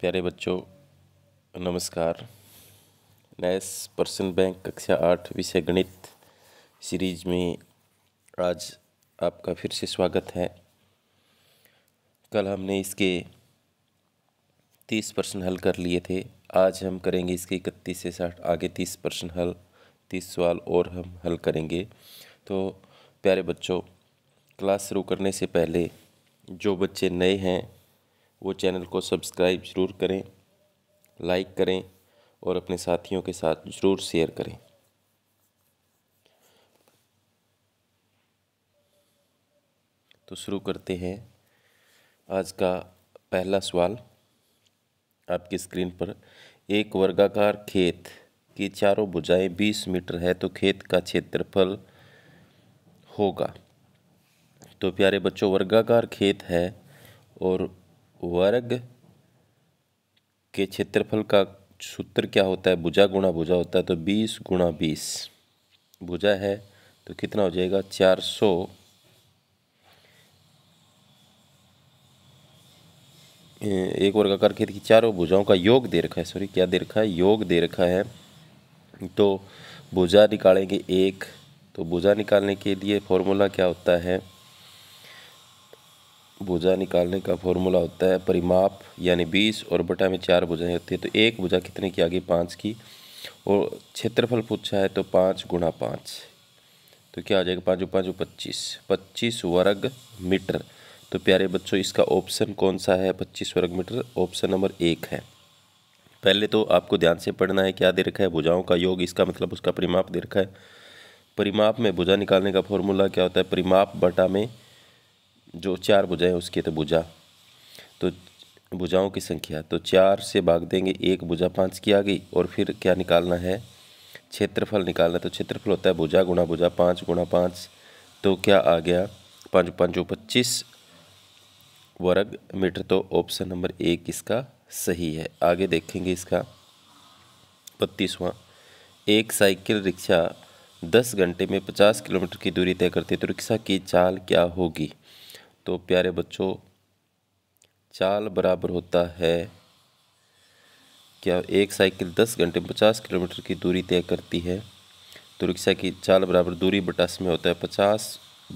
प्यारे बच्चों, नमस्कार। नैस पर्सन बैंक कक्षा 8 विषय गणित सीरीज में आज आपका फिर से स्वागत है। कल हमने इसके 30 प्रश्न हल कर लिए थे। आज हम करेंगे इसके 31 से 60 आगे 30 प्रश्न हल, 30 सवाल और हम हल करेंगे। तो प्यारे बच्चों, क्लास शुरू करने से पहले जो बच्चे नए हैं वो चैनल को सब्सक्राइब ज़रूर करें, लाइक करें और अपने साथियों के साथ ज़रूर शेयर करें। तो शुरू करते हैं। आज का पहला सवाल आपकी स्क्रीन पर। एक वर्गाकार खेत की चारों भुजाएं 20 मीटर है तो खेत का क्षेत्रफल होगा। तो प्यारे बच्चों, वर्गाकार खेत है और वर्ग के क्षेत्रफल का सूत्र क्या होता है? भुजा गुणा भुजा होता है। तो 20 गुणा 20 भुजा है तो कितना हो जाएगा? 400। एक वर्गाकार खेत की चारों भुजाओं का योग दे रखा है, सॉरी क्या दे रखा है? योग दे रखा है। तो भुजा निकालेंगे एक। तो भुजा निकालने के लिए फॉर्मूला क्या होता है? भुजा निकालने का फॉर्मूला होता है परिमाप, यानी 20 और बटा में 4 भुजाएं होती है। तो एक भुजा कितने की आ गई? 5 की। और क्षेत्रफल पूछा है तो 5 गुणा 5 तो क्या आ जाएगा? 5 5 25 वर्ग मीटर। तो प्यारे बच्चों, इसका ऑप्शन कौन सा है? 25 वर्ग मीटर ऑप्शन नंबर 1 है। पहले तो आपको ध्यान से पढ़ना है। क्या दे रखा है? भुजाओं का योग, इसका मतलब उसका परिमाप दे रखा है। परिमाप में भुजा निकालने का फॉर्मूला क्या होता है? परिमाप बटा में जो 4 भुजाएं उसकी तो भुजा, तो भुजाओं की संख्या। तो 4 से भाग देंगे, एक भुजा 5 की आ गई। और फिर क्या निकालना है? क्षेत्रफल निकालना। तो क्षेत्रफल होता है भुजा गुणा भुजा, 5 गुणा 5। तो क्या आ गया? 5 5 25 वर्ग मीटर। तो ऑप्शन नंबर 1 इसका सही है। आगे देखेंगे इसका 32वां। एक साइकिल रिक्शा 10 घंटे में 50 किलोमीटर की दूरी तय करती है तो रिक्शा की चाल क्या होगी? तो प्यारे बच्चों, चाल बराबर होता है क्या? एक साइकिल 10 घंटे में 50 किलोमीटर की दूरी तय करती है तो रिक्शा की चाल बराबर दूरी बटा में होता है 50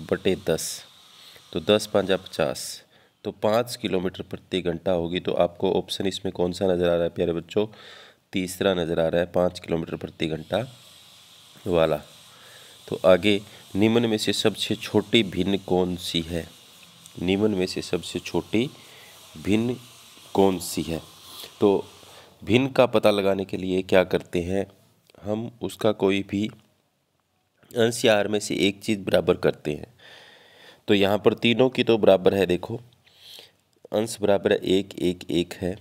बटे 10। तो 10 5 50, तो 5 किलोमीटर प्रति घंटा होगी। तो आपको ऑप्शन इसमें कौन सा नज़र आ रहा है प्यारे बच्चों? तीसरा नज़र आ रहा है, 5 किलोमीटर प्रति घंटा वाला। तो आगे, निम्न में से सबसे छोटी भिन्न कौन सी है? निम्न में से सबसे छोटी भिन्न कौन सी है? तो भिन्न का पता लगाने के लिए क्या करते हैं हम? उसका कोई भी अंश या हर में से एक चीज़ बराबर करते हैं। तो यहाँ पर तीनों की तो बराबर है। देखो, अंश बराबर है 1 1 1 है।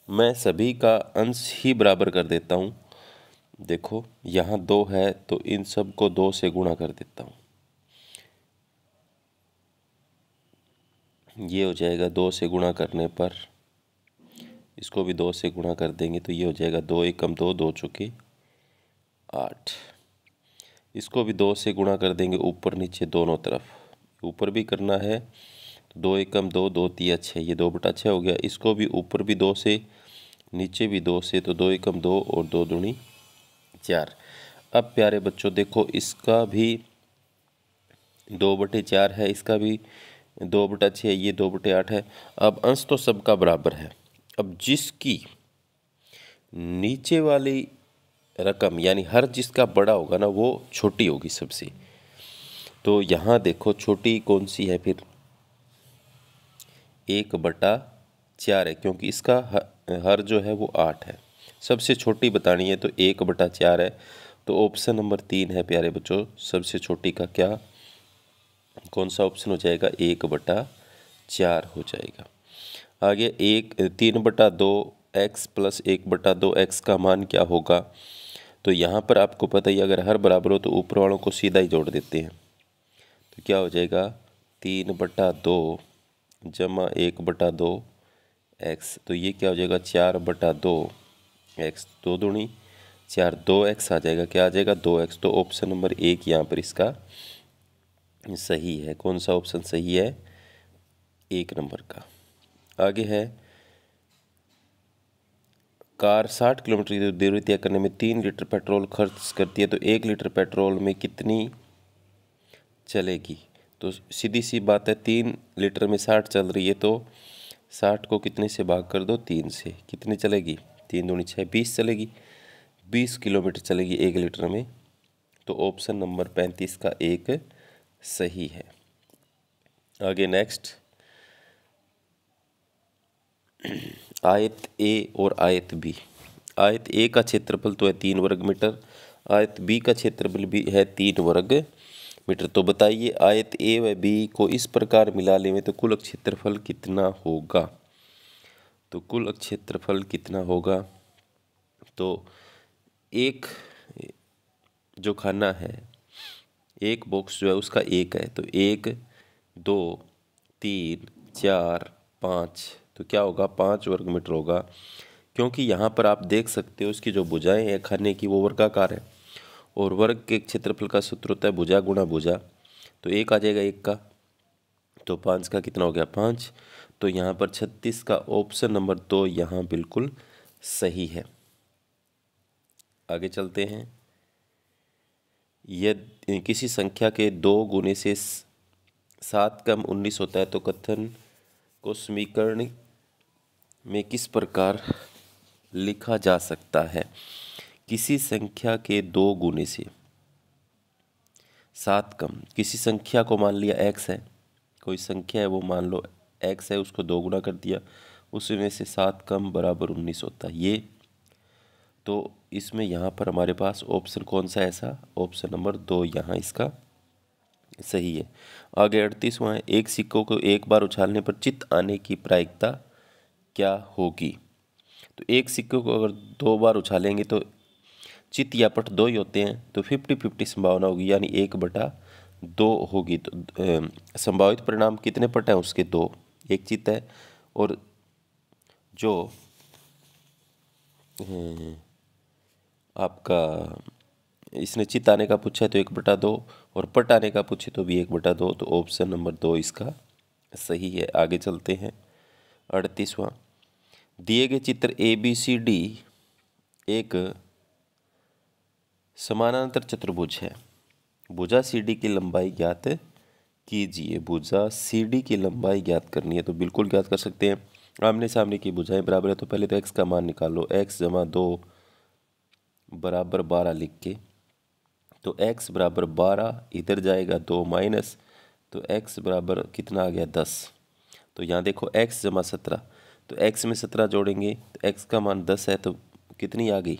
मैं सभी का अंश ही बराबर कर देता हूँ। देखो, यहाँ 2 है तो इन सब को 2 से गुणा कर देता हूँ। ये हो जाएगा 2 से गुणा करने पर, इसको भी 2 से गुणा कर देंगे तो ये हो जाएगा 2 एकम 2, 2 चौके 8। इसको भी 2 से गुणा कर देंगे ऊपर नीचे दोनों तरफ, ऊपर भी करना है। 2 एकम 2, 2 तिया 6, ये 2 बटा 6 हो गया। इसको भी ऊपर भी 2 से, नीचे भी 2 से, तो 2 एकम 2 और 2 दूनी 4। अब प्यारे बच्चों देखो, इसका भी 2 बटे 4 है, इसका भी 2 बटा 6, ये 2 बटे 8 है। अब अंश तो सबका बराबर है। अब जिसकी नीचे वाली रकम यानी हर जिसका बड़ा होगा ना वो छोटी होगी सबसे। तो यहाँ देखो छोटी कौन सी है फिर? 1 बटा 4 है, क्योंकि इसका हर जो है वो 8 है। सबसे छोटी बतानी है तो 1 बटा 4 है। तो ऑप्शन नंबर 3 है प्यारे बच्चों, सबसे छोटी का क्या कौन सा ऑप्शन हो जाएगा? 1 बटा 4 हो जाएगा। आगे 3 बटा 2 एक्स प्लस 1 बटा 2 एक्स का मान क्या होगा? तो यहाँ पर आपको पता ही, अगर हर बराबर हो तो ऊपर वालों को सीधा ही जोड़ देते हैं। तो क्या हो जाएगा? 3 बटा 2 जमा 1 बटा 2 एक्स। तो ये क्या हो जाएगा? 4 बटा 2 एक्स, 2 दूनी 4, 2 एक्स आ जाएगा। क्या आ जाएगा? 2 एक्स। तो ऑप्शन नंबर 1 यहाँ पर इसका सही है। कौन सा ऑप्शन सही है? 1 नंबर का। आगे है कार 60 किलोमीटर की दूरी तय करने में 3 लीटर पेट्रोल खर्च करती है, तो 1 लीटर पेट्रोल में कितनी चलेगी? तो सीधी सी बात है, 3 लीटर में 60 चल रही है, तो 60 को कितने से भाग कर दो? 3 से। कितनी चलेगी? 3 दूनी 6, 20 चलेगी। 20 किलोमीटर चलेगी 1 लीटर में। तो ऑप्शन नंबर 35 का एक सही है। आगे नेक्स्ट, आयत ए और आयत बी। आयत ए का क्षेत्रफल तो है 3 वर्ग मीटर, आयत बी का क्षेत्रफल भी है 3 वर्ग मीटर। तो बताइए आयत ए व बी को इस प्रकार मिला लें तो कुल क्षेत्रफल कितना होगा? तो कुल क्षेत्रफल कितना होगा? तो एक जो खाना है, एक बॉक्स जो है उसका एक है, तो 1 2 3 4 5, तो क्या होगा? 5 वर्ग मीटर होगा। क्योंकि यहाँ पर आप देख सकते हो इसकी जो भुजाएं हैं खाने की वो वर्गाकार है, और वर्ग के क्षेत्रफल का सूत्र होता है भुजा गुणा भुजा। तो एक आ जाएगा 1 का, तो 5 का कितना हो गया? 5। तो यहाँ पर 36 का ऑप्शन नंबर 2 यहाँ बिल्कुल सही है। आगे चलते हैं। यदि किसी संख्या के 2 गुने से 7 कम 19 होता है तो कथन को समीकरण में किस प्रकार लिखा जा सकता है? किसी संख्या के 2 गुने से 7 कम, किसी संख्या को मान लिया x है, कोई संख्या है वो मान लो x है, उसको 2 गुना कर दिया, उसमें से 7 कम बराबर 19 होता है ये। तो इसमें यहाँ पर हमारे पास ऑप्शन कौन सा ऐसा? ऑप्शन नंबर 2 यहाँ इसका सही है। आगे 38वां है, एक सिक्कों को एक बार उछालने पर चित आने की प्रायिकता क्या होगी? तो एक सिक्के को अगर 2 बार उछालेंगे तो चित या पट 2 ही होते हैं, तो 50-50 संभावना होगी, यानी 1/2 होगी। तो संभावित परिणाम कितने पट हैं उसके? 2, एक चित है, और जो आपका इसने चित आने का पूछा है तो 1/2, और पट आने का पूछे तो भी 1/2, तो ऑप्शन नंबर 2 इसका सही है। आगे चलते हैं। 38वां, दिए गए चित्र ABCD एक समानांतर चतुर्भुज है, भुजा CD की लंबाई ज्ञात कीजिए। भुजा CD की लंबाई ज्ञात करनी है, तो बिल्कुल ज्ञात कर सकते हैं। आमने सामने की भुजाएं बराबर है, तो पहले तो x का मान निकालो, x जमा 2 बराबर 12 लिख के, तो x बराबर 12 इधर जाएगा 2 माइनस, तो x बराबर कितना आ गया? 10। तो यहाँ देखो x जमा 17, तो x में 17 जोड़ेंगे तो x का मान 10 है, तो कितनी आ गई?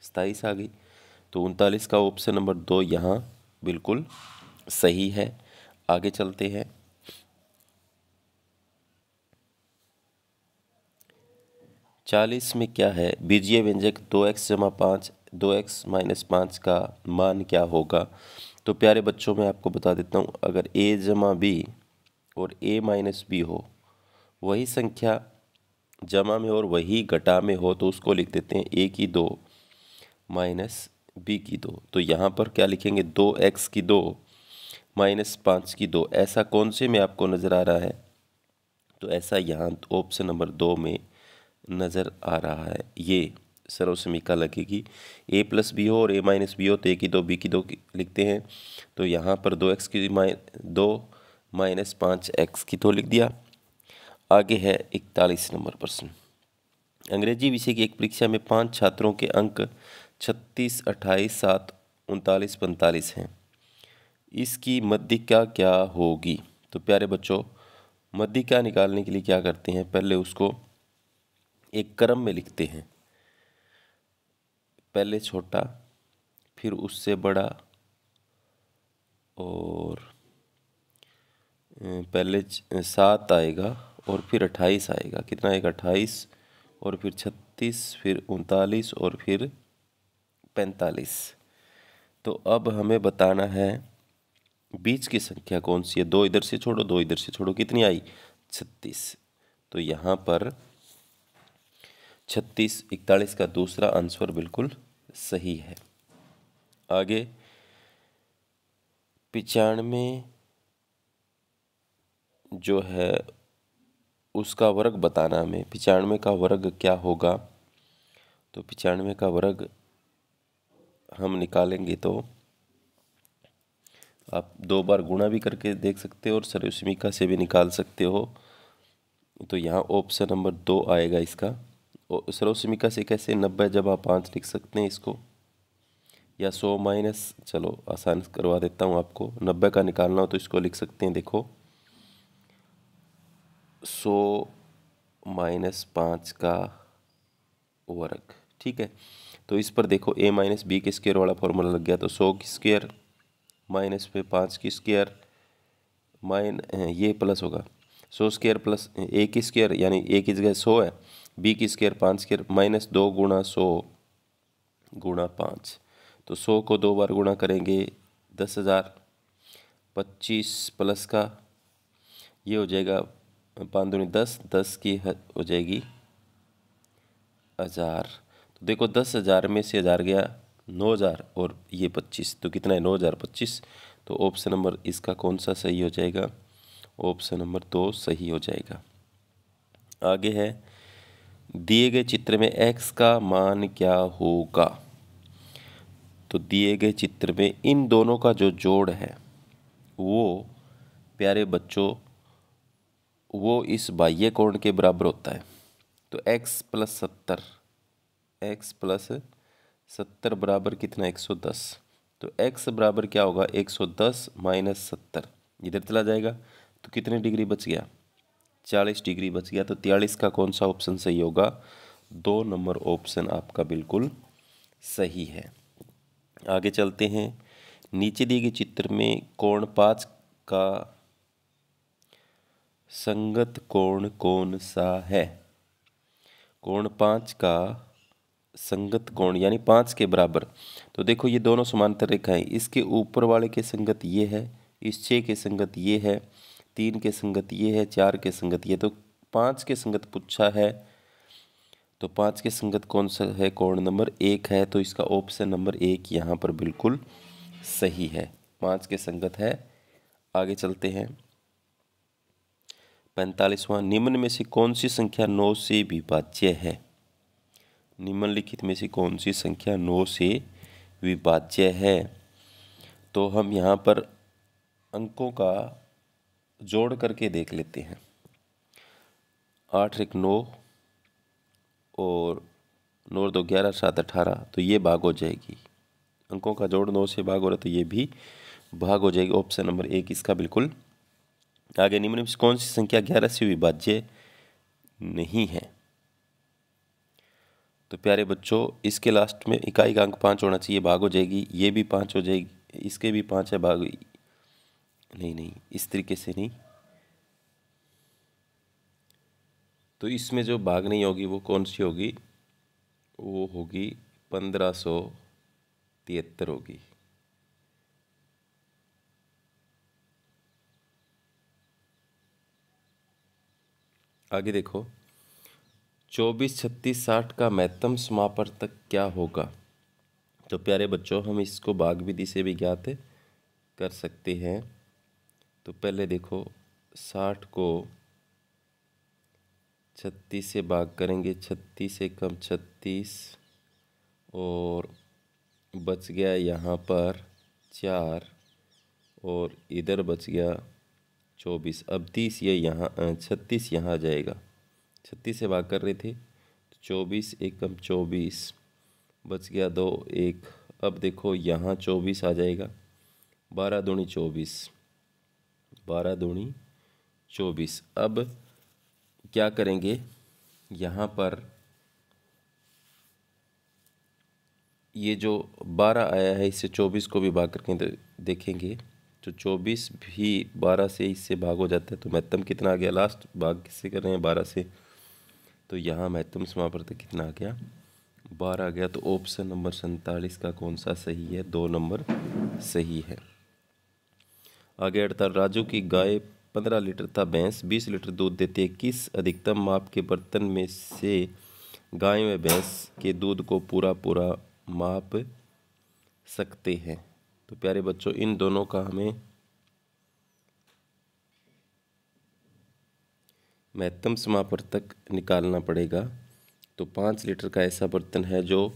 27 आ गई। तो 39 का ऑप्शन नंबर 2 यहाँ बिल्कुल सही है। आगे चलते हैं। 40 में क्या है? बीजीय व्यंजक 2x जमा 5 2x माइनस 5 का मान क्या होगा? तो प्यारे बच्चों मैं आपको बता देता हूँ, अगर a जमा बी और a माइनस बी हो, वही संख्या जमा में और वही घटा में हो, तो उसको लिख देते हैं a की 2 माइनस b की 2। तो यहाँ पर क्या लिखेंगे? 2x की 2 माइनस 5 की 2। ऐसा कौन से में आपको नज़र आ रहा है? तो ऐसा यहाँ ऑप्शन नंबर 2 में नज़र आ रहा है। ये सर्वसमीका लगेगी। a प्लस बी हो और a माइनस बी हो, तो a की 2 b की 2 लिखते हैं। तो यहाँ पर 2x की 2 माइनस 5x की 2 लिख दिया। आगे है 41 नंबर प्रश्न। अंग्रेजी विषय की एक परीक्षा में 5 छात्रों के अंक 36, 28, 7, 39, 45 हैं। इसकी मध्यिका क्या होगी? तो प्यारे बच्चों, मध्यिका निकालने के लिए क्या करते हैं? पहले उसको एक क्रम में लिखते हैं, पहले छोटा फिर उससे बड़ा, और पहले 7 आएगा और फिर 28 आएगा। कितना आएगा? 28, और फिर 36, फिर 39 और फिर 45। तो अब हमें बताना है बीच की संख्या कौन सी है। 2 इधर से छोड़ो, 2 इधर से छोड़ो, कितनी आई? 36। तो यहाँ पर 36, 41 का दूसरा आंसर बिल्कुल सही है। आगे 95 जो है उसका वर्ग बताना हमें। 95 का वर्ग क्या होगा? तो 95 का वर्ग हम निकालेंगे तो आप 2 बार गुणा भी करके देख सकते हो और सर्वसमीका से भी निकाल सकते हो। तो यहाँ ऑप्शन नंबर 2 आएगा इसका। और सर्वसमीका से कैसे 90 जब आप 5 लिख सकते हैं इसको, या 100 माइनस, चलो आसान करवा देता हूँ आपको। 90 का निकालना हो तो इसको लिख सकते हैं, देखो 100 माइनस 5 का वर्ग, ठीक है। तो इस पर देखो a माइनस बी के स्क्वायर वाला फॉर्मूला लग गया। तो 100 की स्क्वायर माइनस पे 5 की स्क्वायर ये प्लस होगा 100 स्क्वायर प्लस a की स्क्वायर, यानी a की जगह 100 है, b की स्क्वायर 5 स्क्वायर माइनस 2 गुणा 100 गुणा 5। तो 100 को 2 बार गुणा करेंगे 10,000, 25 प्लस का ये हो जाएगा 5 दूनी 10, 10 की हो जाएगी 1000। तो देखो 10,000 में से 1000 गया 9,000 और ये 25, तो कितना है 9,025। तो ऑप्शन नंबर इसका कौन सा सही हो जाएगा? ऑप्शन नंबर 2 सही हो जाएगा। आगे है, दिए गए चित्र में x का मान क्या होगा? तो दिए गए चित्र में इन दोनों का जो जोड़ है वो प्यारे बच्चों वो इस बाह्य कोण के बराबर होता है। तो x प्लस 70 बराबर कितना 110। तो x बराबर क्या होगा 110 माइनस 70, इधर चला जाएगा तो कितने डिग्री बच गया 40 डिग्री बच गया। तो 43 का कौन सा ऑप्शन सही होगा? 2 नंबर ऑप्शन आपका बिल्कुल सही है। आगे चलते हैं, नीचे दिए गए चित्र में कोण 5 का संगत कोण कौन सा है? कोण 5 का संगत कोण यानी 5 के बराबर। तो देखो ये दोनों समांतर रेखाएं, इसके ऊपर वाले के संगत ये है, इस 6 के संगत ये है, 3 के संगत ये है, 4 के संगत ये। तो 5 के संगत पूछा है, तो 5 के संगत कौन सा है? कोण नंबर 1 है। तो इसका ऑप्शन नंबर 1 यहाँ पर बिल्कुल सही है, 5 के संगत है। आगे चलते हैं, 45वां, निम्न में से कौन सी संख्या 9 से विभाज्य है? निम्नलिखित में से कौन सी संख्या 9 से विभाज्य है? तो हम यहाँ पर अंकों का जोड़ करके देख लेते हैं। 8 एक 9 और 9 और 2 11, 7 18, तो ये भाग हो जाएगी। अंकों का जोड़ 9 से भाग हो रहा तो ये भी भाग हो जाएगी। ऑप्शन नंबर 1 इसका बिल्कुल। आगे, निम्न में से कौन सी संख्या 11 से विभाज्य नहीं है? तो प्यारे बच्चों इसके लास्ट में इकाई का अंक 5 होना चाहिए, भाग हो जाएगी। ये भी 5 हो जाएगी, इसके भी 5 है, भाग नहीं इस तरीके से नहीं। तो इसमें जो भाग नहीं होगी वो कौन सी होगी? वो होगी 1573 होगी। आगे देखो, 24, 36, 60 का महत्तम समापवर्तक क्या होगा? तो प्यारे बच्चों हम इसको भाग विधि से भी ज्ञात कर सकते हैं। तो पहले देखो 60 को 36 से भाग करेंगे, 36 से कम 36 और बच गया यहाँ पर 4 और इधर बच गया 24। अब 30 ये यहाँ 36 यहाँ आ जाएगा, 36 से भाग कर रहे थे तो 24 एक कम 24 बच गया 2 1। अब देखो यहाँ 24 आ जाएगा, 12 दूनी 24, 12 दूनी 24। अब क्या करेंगे, यहाँ पर ये जो 12 आया है इससे 24 को भी भाग करके देखेंगे तो 24 भी 12 से इससे भाग हो जाता है। तो महत्तम कितना आ गया? लास्ट भाग किससे कर रहे हैं? 12 से। तो यहाँ महत्तम समापवर्तक कितना आ गया? 12 आ गया। तो ऑप्शन नंबर 47 का कौन सा सही है? 2 नंबर सही है। आगे 48, राजू की गाय 15 लीटर तथा भैंस 20 लीटर दूध देती है, किस अधिकतम माप के बर्तन में से गाय व भैंस के दूध को पूरा माप सकते हैं? तो प्यारे बच्चों इन दोनों का हमें महत्तम समापवर्तक निकालना पड़ेगा। तो 5 लीटर का ऐसा बर्तन है जो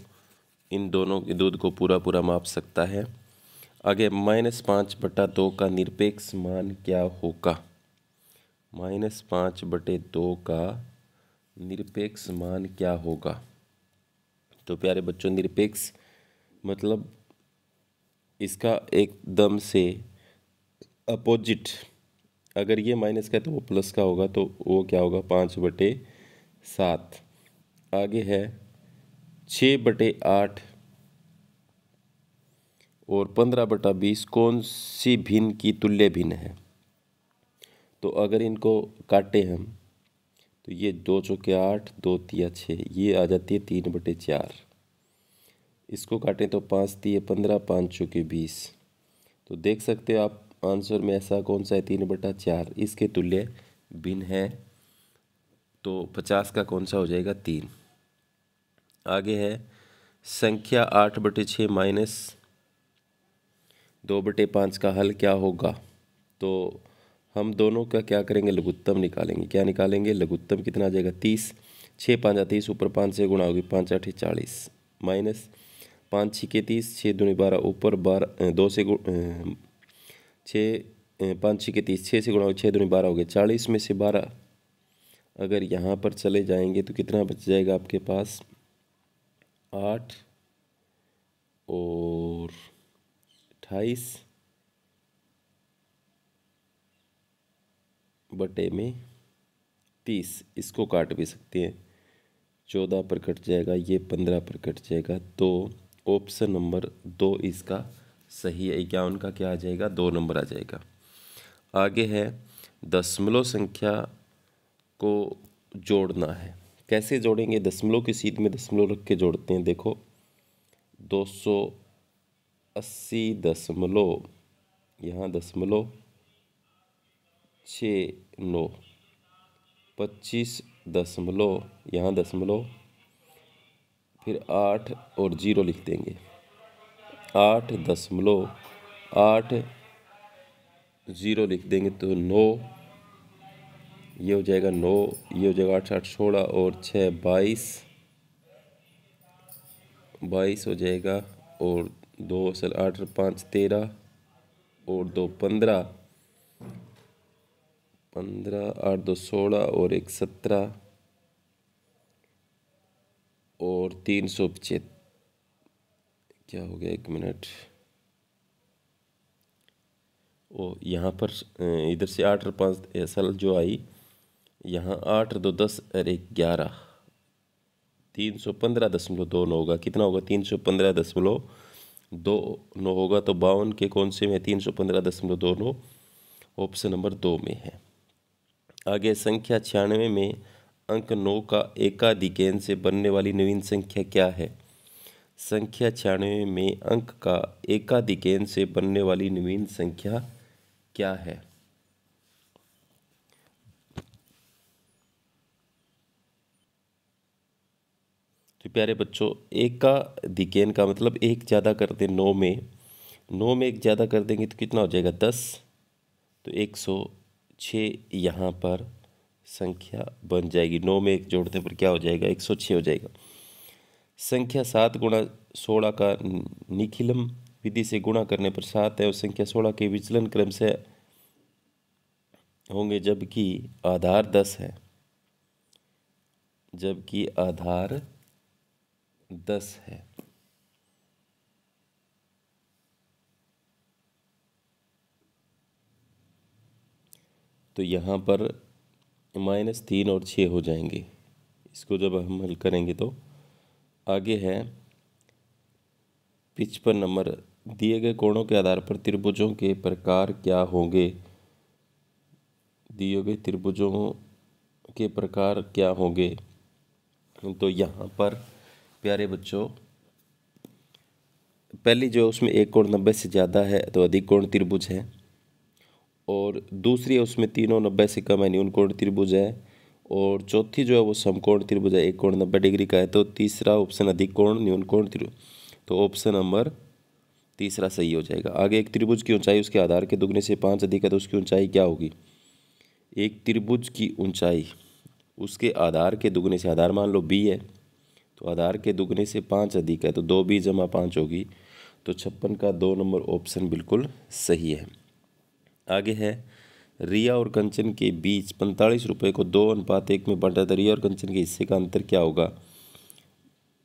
इन दोनों के दूध को पूरा पूरा माप सकता है। आगे -5/2 का निरपेक्ष मान क्या होगा? -5/2 का निरपेक्ष मान क्या होगा? तो प्यारे बच्चों, निरपेक्ष मतलब इसका एकदम से अपोजिट, अगर ये माइनस का है तो वो प्लस का होगा, तो वो क्या होगा? 5/7। आगे है 6/8 और 15/20 कौन सी भिन्न की तुल्य भिन्न है? तो अगर इनको काटे हम तो ये 2 चौके 8, 2 तिया 6, ये आ जाती है 3/4। इसको काटें तो 5 तिये 15, 5 चौके 20। तो देख सकते हो आप आंसर में ऐसा कौन सा है? 3/4 इसके तुल्य भिन्न है। तो 50 का कौन सा हो जाएगा? 3। आगे है संख्या 8/6 माइनस 2/5 का हल क्या होगा? तो हम दोनों का क्या करेंगे? लघुत्तम निकालेंगे। क्या निकालेंगे? लघुत्तम कितना आ जाएगा? 30। 6 5 30, ऊपर 5 से गुणा होगी, 5 8 40, माइनस 5 6 30, 6 दूनी 12, ऊपर 12 2 से 6 5 6 30, 6 से गुणा होगी, 6 दूनी 12 हो गए। 40 में से 12 अगर यहाँ पर चले जाएंगे तो कितना बच जाएगा आपके पास? 8 और 28 बटे में 30। इसको काट भी सकते हैं, 14 पर कट जाएगा, ये 15 पर कट जाएगा। तो ऑप्शन नंबर 2 इसका सही है। 51 का क्या आ जाएगा? 2 नंबर आ जाएगा। आगे है दशमलव संख्या को जोड़ना है। कैसे जोड़ेंगे? दशमलव की सीध में दशमलव रख के जोड़ते हैं। देखो 280 दशमलव, यहाँ दशमलव 69, 25 दशमलव, यहाँ दशमलव, फिर 8 और 0 लिख देंगे। 8.8 0 लिख देंगे तो 9, ये हो जाएगा 9, ये हो जाएगा 8 8 16 और 6 22 हो जाएगा, और 2 असल 8 5 13 और 2 15, 8 2 16 और 1 17 और 375। क्या हो गया? 1 मिनट। ओ यहाँ पर इधर से 8 और 5 असल जो आई, यहाँ 8 2 10 और 1 11, 315.29 होगा। कितना होगा? 315.29 होगा। तो 52 के कौन से में? 315.29 ऑप्शन नंबर 2 में है। आगे संख्या 96 में अंक 9 का एकाधिकेन से बनने वाली नवीन संख्या क्या है? संख्या 96 में अंक का एकाधिकेन से बनने वाली नवीन संख्या क्या है? तो प्यारे बच्चों, एकाधिकेन का मतलब एक ज़्यादा कर दें 9 में, 9 में एक ज़्यादा कर देंगे तो कितना हो जाएगा? 10। तो 106 यहाँ पर संख्या बन जाएगी। 9 में एक जोड़ने पर क्या हो जाएगा? 106 हो जाएगा। संख्या 7 गुणा 16 का निखिलम विधि से गुणा करने पर 7 है, और संख्या 16 के विचलन क्रम से होंगे जबकि आधार 10 है। जबकि आधार 10 है। तो यहाँ पर -3 और 6 हो जाएंगे। इसको जब हम हल करेंगे तो आगे है 55 नंबर। दिए गए कोणों के आधार पर त्रिभुजों के प्रकार क्या होंगे? दिए गए त्रिभुजों के प्रकार क्या होंगे? तो यहाँ पर प्यारे बच्चों, पहली जो उसमें एक कोण 90 से ज़्यादा है तो अधिक कोण त्रिभुज है, और दूसरी है उसमें तीनों 90 से कम है, न्यून कोण त्रिभुज है, और चौथी जो है वो समकोण त्रिभुज है, एक कोण 90 डिग्री का है। तो तीसरा ऑप्शन अधिक कोण न्यून कोण त्रिभुज, तो ऑप्शन नंबर तीसरा सही हो जाएगा। आगे एक त्रिभुज की ऊंचाई उसके आधार के दुगने से 5 अधिक है तो उसकी ऊंचाई क्या होगी? एक त्रिभुज की ऊंचाई उसके आधार के दुगने से, आधार मान लो b है, तो आधार के दुगने से 5 अधिक है तो 2b जमा 5 होगी। तो 56 का 2 नंबर ऑप्शन बिल्कुल सही है। आगे है रिया और कंचन के बीच 45 रुपये को 2:1 में बांटा था। रिया और कंचन के हिस्से का अंतर क्या होगा?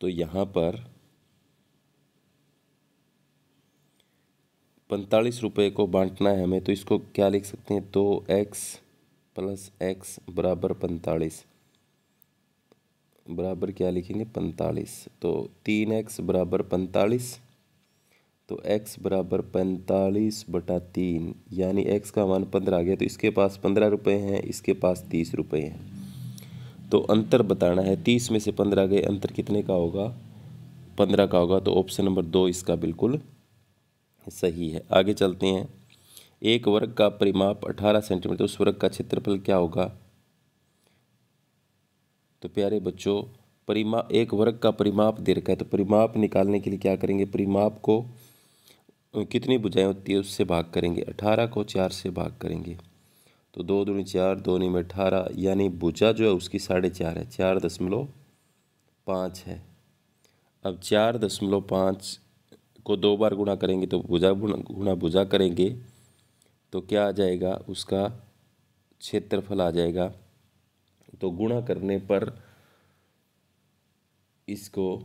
तो यहाँ पर 45 रुपये को बांटना है हमें, तो इसको क्या लिख सकते हैं? 2x + x बराबर 45 बराबर क्या लिखेंगे? 45। तो 3x बराबर 45, तो x बराबर 45/3 यानी x का मान 15 आ गया। तो इसके पास 15 रुपये हैं, इसके पास 30 रुपये हैं। तो अंतर बताना है, 30 में से 15 गए, अंतर कितने का होगा? 15 का होगा। तो ऑप्शन नंबर 2 इसका बिल्कुल सही है। आगे चलते हैं। एक वर्ग का परिमाप 18 सेंटीमीटर, उस वर्ग का क्षेत्रफल क्या होगा? तो प्यारे बच्चों, एक वर्ग का परिमाप दे रखा है, तो परिमाप निकालने के लिए क्या करेंगे? परिमाप को कितनी भुजाएं होती है उससे भाग करेंगे, 18 को 4 से भाग करेंगे। तो 2 दूनी 4, 2 में 18, यानी भुजा जो है उसकी 4.5 है, 4.5 है। अब 4.5 को 2 बार गुणा करेंगे तो भुजा गुणा भुजा करेंगे तो क्या आ जाएगा? उसका क्षेत्रफल आ जाएगा। तो गुणा करने पर इसको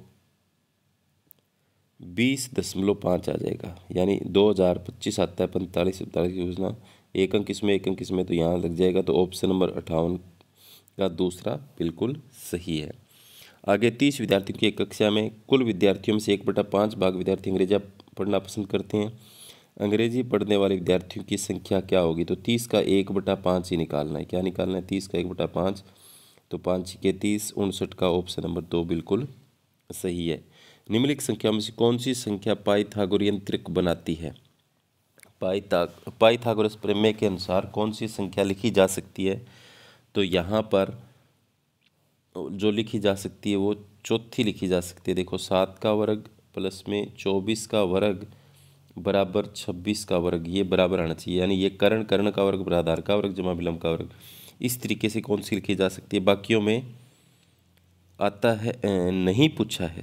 20.5 आ जाएगा, यानी 2025 आता है। 45 की योजना, एक अंक इसमें तो यहाँ लग जाएगा। तो ऑप्शन नंबर 58 का दूसरा बिल्कुल सही है। आगे 30 विद्यार्थियों की एक कक्षा में कुल विद्यार्थियों में से 1/5 भाग विद्यार्थी अंग्रेजी पढ़ना पसंद करते हैं। अंग्रेजी पढ़ने वाले विद्यार्थियों की संख्या क्या होगी? तो 30 का 1/5 ही निकालना है। क्या निकालना है? 30 का 1/5, तो 5 के 30, 59 का ऑप्शन नंबर 2 बिल्कुल सही है। निम्नलिखित संख्या में से कौन सी संख्या पाइथागोरियन त्रिक बनाती है? पाइथागोरस प्रमेय के अनुसार कौन सी संख्या लिखी जा सकती है? तो यहाँ पर जो लिखी जा सकती है वो चौथी लिखी जा सकती है। देखो, 7 का वर्ग प्लस में 24 का वर्ग बराबर 26 का वर्ग, ये बराबर आना चाहिए। यानी ये कर्ण का वर्ग बराबर आधार का वर्ग जमा विलंब का वर्ग। इस तरीके से कौन सी लिखी जा सकती है? बाकियों में आता है नहीं पूछा है,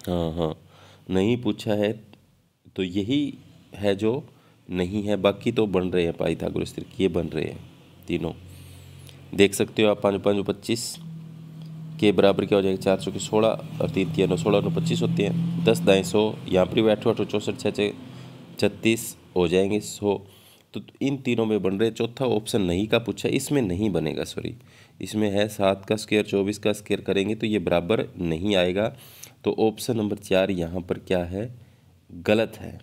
हाँ नहीं पूछा है, तो यही है जो नहीं है। बाकी तो बन रहे हैं पाइथागोरस त्रिक, ये बन रहे हैं तीनों। देख सकते हो आप। 5 5 25 के बराबर क्या हो जाएगा? 4 चौके 16 और 3 3 9 16 9 25 होते हैं। 10 दाएँ 100, यहाँ पर भी 8 8 64 6 36 हो जाएंगे 100। तो इन तीनों में बन रहे। चौथा ऑप्शन नहीं का पूछा, इसमें नहीं बनेगा, सॉरी, इसमें है 7 का स्क्वायर 24 का स्क्वायर करेंगे तो ये बराबर नहीं आएगा। तो ऑप्शन नंबर 4 यहाँ पर क्या है? गलत है।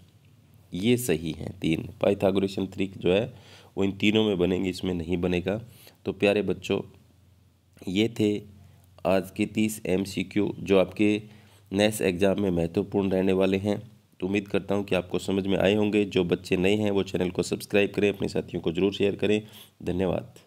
ये सही है। 3 पाइथागोरियन त्रिक जो है वो इन तीनों में बनेंगे, इसमें नहीं बनेगा। तो प्यारे बच्चों, ये थे आज के 30 MCQ जो आपके नेक्स्ट एग्ज़ाम में महत्वपूर्ण रहने वाले हैं। तो उम्मीद करता हूँ कि आपको समझ में आए होंगे। जो बच्चे नए हैं वो चैनल को सब्सक्राइब करें, अपने साथियों को ज़रूर शेयर करें। धन्यवाद।